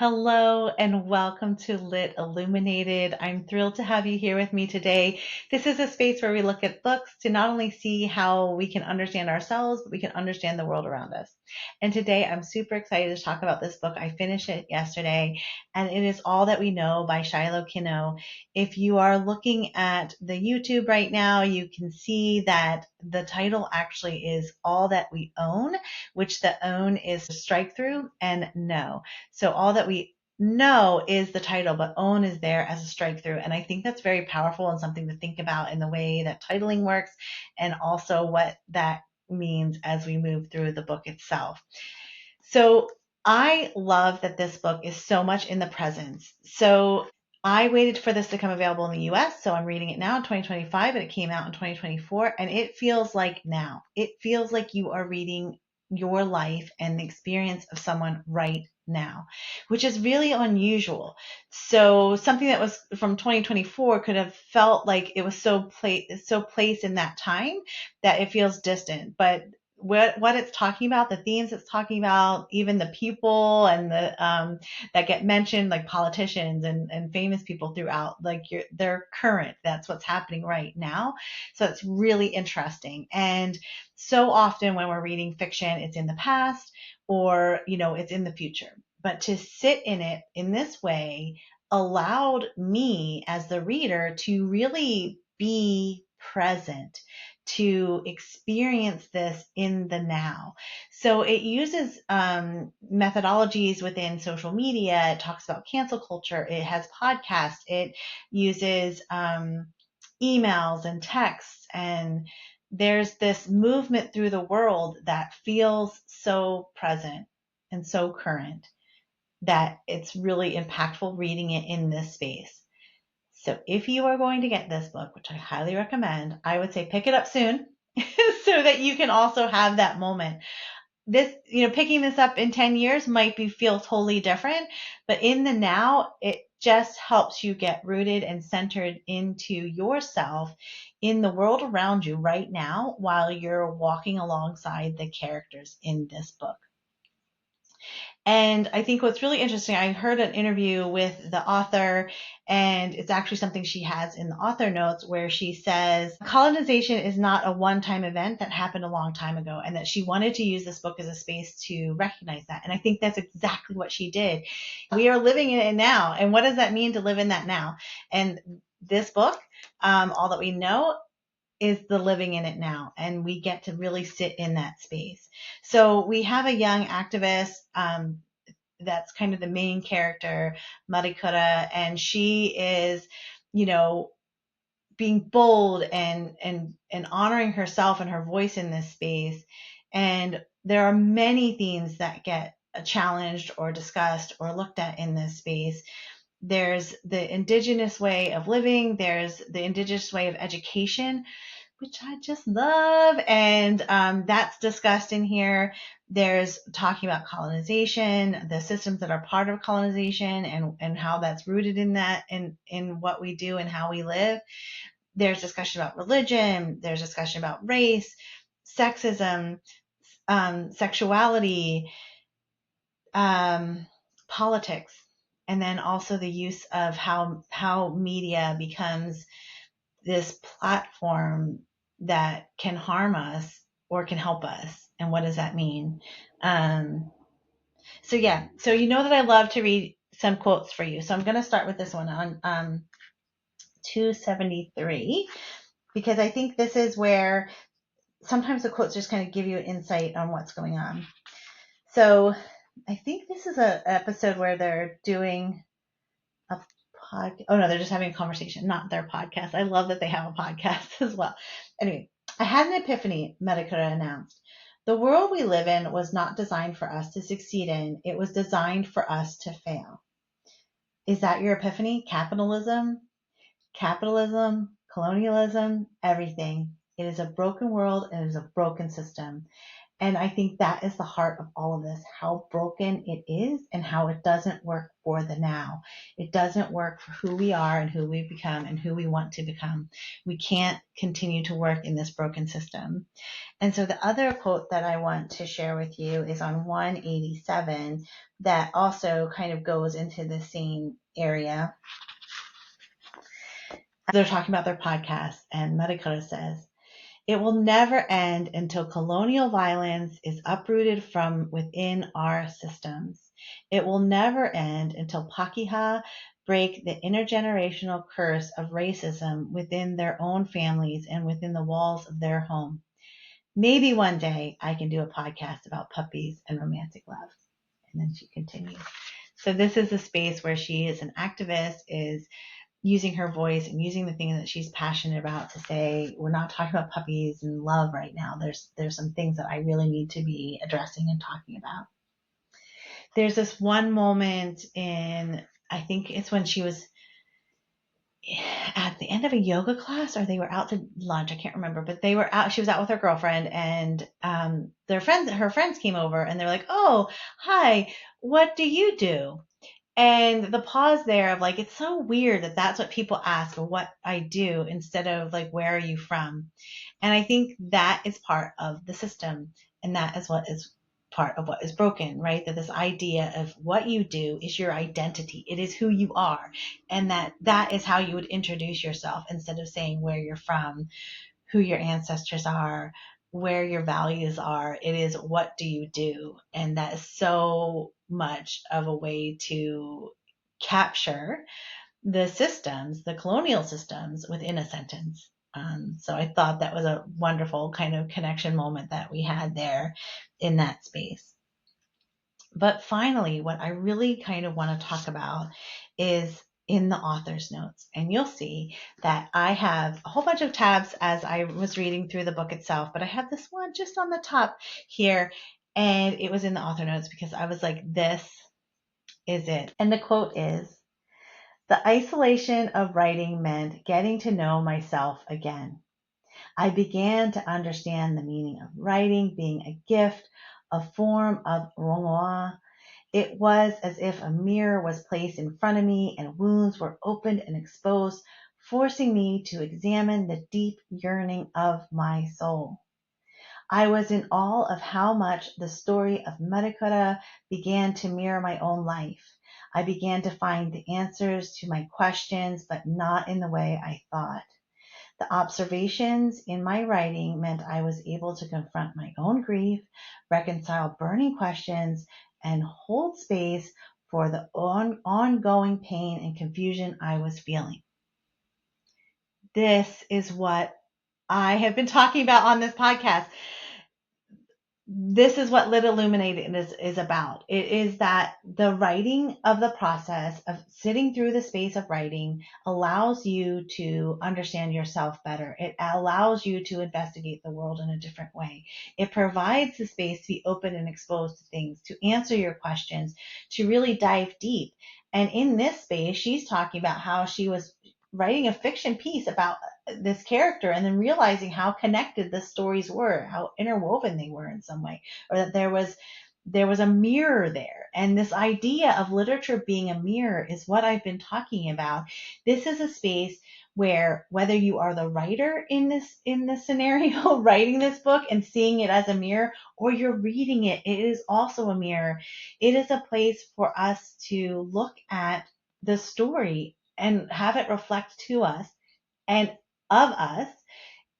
Hello and welcome to Lit Illuminated. I'm thrilled to have you here with me today. This is a space where we look at books to not only see how we can understand ourselves, but we can understand the world around us. And today I'm super excited to talk about this book. I finished it yesterday, and it is All That We Know by Shilo Kino. If you are looking at the YouTube right now, you can see that the title actually is All That We Own, which the own is strike through and know. So all that we know is the title, but own is there as a strike through. And I think that's very powerful and something to think about in the way that titling works and also what that means as we move through the book itself. So I love that this book is so much in the present. So I waited for this to come available in the US, so I'm reading it now in 2025, and it came out in 2024, and it feels like now. It feels like you are reading your life and the experience of someone right now, which is really unusual. So something that was from 2024 could have felt like it was so placed in that time that it feels distant, but what it's talking about, the themes it's talking about, even the people and the that get mentioned, like politicians and famous people throughout, like they're current. That's what's happening right now. So it's really interesting. And so often when we're reading fiction, it's in the past or it's in the future. But to sit in it in this way allowed me as the reader to really be present, to experience this in the now. So it uses methodologies within social media. It talks about cancel culture. It has podcasts. It uses emails and texts. And there's this movement through the world that feels so present and so current that it's really impactful reading it in this space. So if you are going to get this book, which I highly recommend, I would say pick it up soon so that you can also have that moment. This, picking this up in 10 years might feel totally different, but in the now, it just helps you get rooted and centered into yourself in the world around you right now while you're walking alongside the characters in this book. And I think what's really interesting, I heard an interview with the author, and it's actually something she has in the author notes where she says colonization is not a one-time event that happened a long time ago, and that she wanted to use this book as a space to recognize that. And I think that's exactly what she did. We are living in it now. And what does that mean to live in that now? And this book, All That We Know, is the living in it now, and we get to really sit in that space. So we have a young activist that's kind of the main character, Marikura, and she is, being bold and honoring herself and her voice in this space. And there are many themes that get challenged or discussed or looked at in this space. There's the Indigenous way of living. There's the Indigenous way of education, which I just love. And that's discussed in here. There's talking about colonization, the systems that are part of colonization, and how that's rooted in that, in what we do and how we live. There's discussion about religion. There's discussion about race, sexism, sexuality, politics, and then also the use of how media becomes this platform that can harm us or can help us. And what does that mean? So you know that I love to read some quotes for you. So I'm going to start with this one on 273, because I think this is where sometimes the quotes just kind of give you an insight on what's going on. So I think this is an episode where they're doing a podcast. Oh no, they're just having a conversation, not their podcast. I love that they have a podcast as well. Anyway, I had an epiphany, Medicura announced. The world we live in was not designed for us to succeed in. It was designed for us to fail. Is that your epiphany? Capitalism, colonialism, everything. It is a broken world and it is a broken system. And I think that is the heart of all of this, how broken it is and how it doesn't work for the now. It doesn't work for who we are and who we become and who we want to become. We can't continue to work in this broken system. And so the other quote that I want to share with you is on 187 that also kind of goes into the same area. They're talking about their podcast, and Marikara says, "It will never end until colonial violence is uprooted from within our systems. It will never end until Pakeha break the intergenerational curse of racism within their own families and within the walls of their home. Maybe one day I can do a podcast about puppies and romantic love." And then she continues. So this is a space where she is an activist, is using her voice and using the thing that she's passionate about to say, we're not talking about puppies and love right now. There's some things that I really need to be addressing and talking about. There's this one moment in, I think it's when she was at the end of a yoga class, or they were out to lunch. I can't remember, but they were out. She was out with her girlfriend, and her friends came over, and they're like, "Oh, hi, what do you do?" And the pause there of like, it's so weird that that's what people ask, or what I do, instead of like, where are you from? And I think that is part of the system. And that is what is part of what is broken, right? That this idea of what you do is your identity. It is who you are. And that is how you would introduce yourself, instead of saying where you're from, who your ancestors are, where your values are. It is, what do you do? And that is so much of a way to capture the systems, the colonial systems, within a sentence. So I thought that was a wonderful kind of connection moment that we had there in that space. But finally, what I really kind of want to talk about is in the author's notes. And you'll see that I have a whole bunch of tabs as I was reading through the book itself, but I have this one just on the top here, and it was in the author notes because I was like, this is it. And the quote is, "The isolation of writing meant getting to know myself again. I began to understand the meaning of writing being a gift, a form of rongoa. It was as if a mirror was placed in front of me and wounds were opened and exposed, forcing me to examine the deep yearning of my soul. I was in awe of how much the story of Marikara began to mirror my own life. I began to find the answers to my questions, but not in the way I thought. The observations in my writing meant I was able to confront my own grief, reconcile burning questions, and hold space for the ongoing pain and confusion I was feeling." This is what I have been talking about on this podcast. This is what Lit Illuminated is about. It is that the writing of the process of sitting through the space of writing allows you to understand yourself better. It allows you to investigate the world in a different way. It provides the space to be open and exposed to things, to answer your questions, to really dive deep. And in this space, she's talking about how she was writing a fiction piece about this character, and then realizing how connected the stories were, how interwoven they were in some way, or that there was a mirror there. And this idea of literature being a mirror is what I've been talking about. This is a space where, whether you are the writer in this scenario, writing this book and seeing it as a mirror, or you're reading it, it is also a mirror. It is a place for us to look at the story and have it reflect to us and of us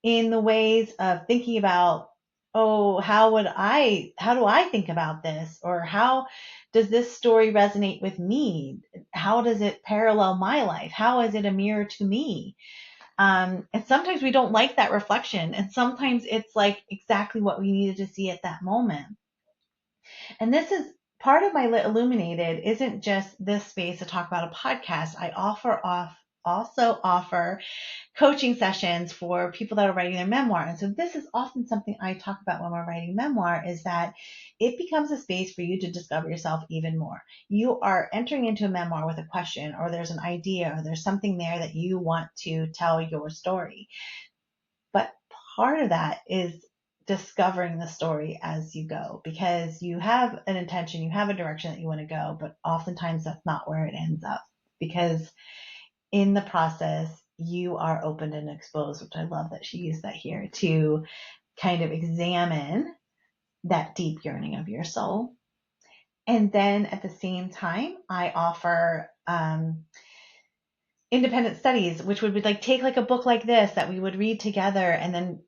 in the ways of thinking about, oh, how do I think about this? Or how does this story resonate with me? How does it parallel my life? How is it a mirror to me? And sometimes we don't like that reflection. And sometimes it's like exactly what we needed to see at that moment. And this is part of my Lit Illuminated isn't just this space to talk about a podcast. I also offer coaching sessions for people that are writing their memoir. And so this is often something I talk about when we're writing memoir, is that it becomes a space for you to discover yourself even more. You are entering into a memoir with a question, or there's an idea, or there's something there that you want to tell your story. But part of that is discovering the story as you go, because you have an intention, you have a direction that you want to go, but oftentimes that's not where it ends up, because in the process you are opened and exposed, which I love that she used that here, to kind of examine that deep yearning of your soul. And then at the same time, I offer independent studies, which would be like, take like a book like this that we would read together, and then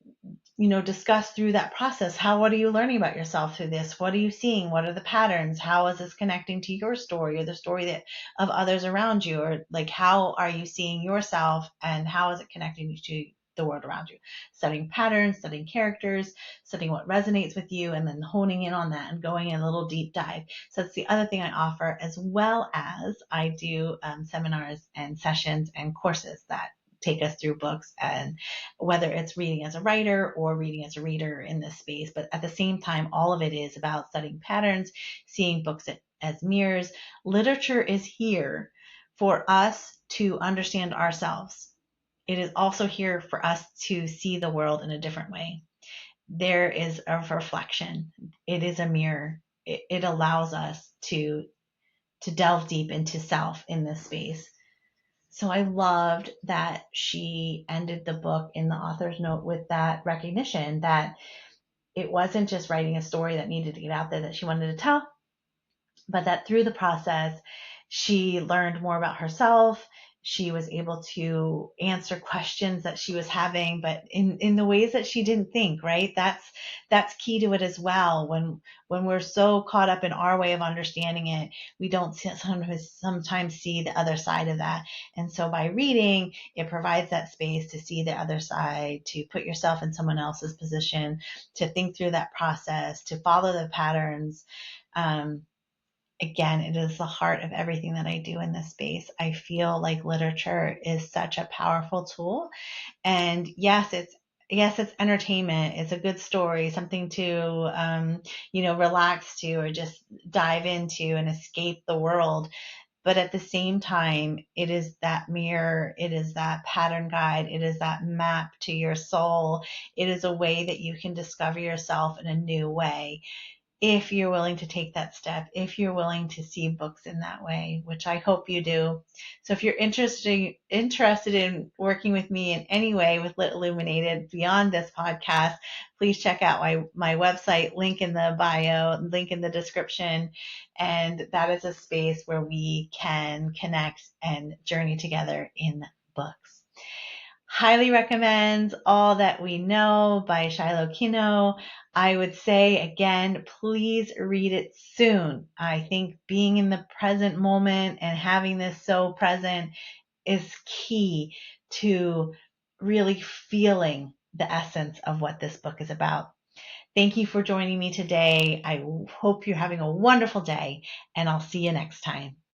discuss through that process. What are you learning about yourself through this? What are you seeing? What are the patterns? How is this connecting to your story or the story of others around you? Or like, how are you seeing yourself, and how is it connecting to the world around you? Studying patterns, studying characters, studying what resonates with you, and then honing in on that and going in a little deep dive. So that's the other thing I offer, as well as I do seminars and sessions and courses that take us through books, and whether it's reading as a writer or reading as a reader in this space. But at the same time, all of it is about studying patterns, seeing books as mirrors. Literature is here for us to understand ourselves. It is also here for us to see the world in a different way. There is a reflection. It is a mirror. It allows us to delve deep into self in this space. So I loved that she ended the book in the author's note with that recognition that it wasn't just writing a story that needed to get out there that she wanted to tell, but that through the process, she learned more about herself. She was able to answer questions that she was having, but in the ways that she didn't think, right? That's key to it as well. When we're so caught up in our way of understanding it, we don't sometimes see the other side of that. And so by reading, it provides that space to see the other side, to put yourself in someone else's position, to think through that process, to follow the patterns. Again, it is the heart of everything that I do in this space. I feel like literature is such a powerful tool. And yes, it's entertainment. It's a good story, something to relax to, or just dive into and escape the world. But at the same time, it is that mirror, it is that pattern guide, it is that map to your soul. It is a way that you can discover yourself in a new way, if you're willing to take that step, if you're willing to see books in that way, which I hope you do. So if you're interested in working with me in any way with Lit Illuminated beyond this podcast, please check out my website, link in the bio, link in the description. And that is a space where we can connect and journey together in books. Highly recommend All That We Know by Shilo Kino. I would say, again, please read it soon. I think being in the present moment and having this so present is key to really feeling the essence of what this book is about. Thank you for joining me today. I hope you're having a wonderful day, and I'll see you next time.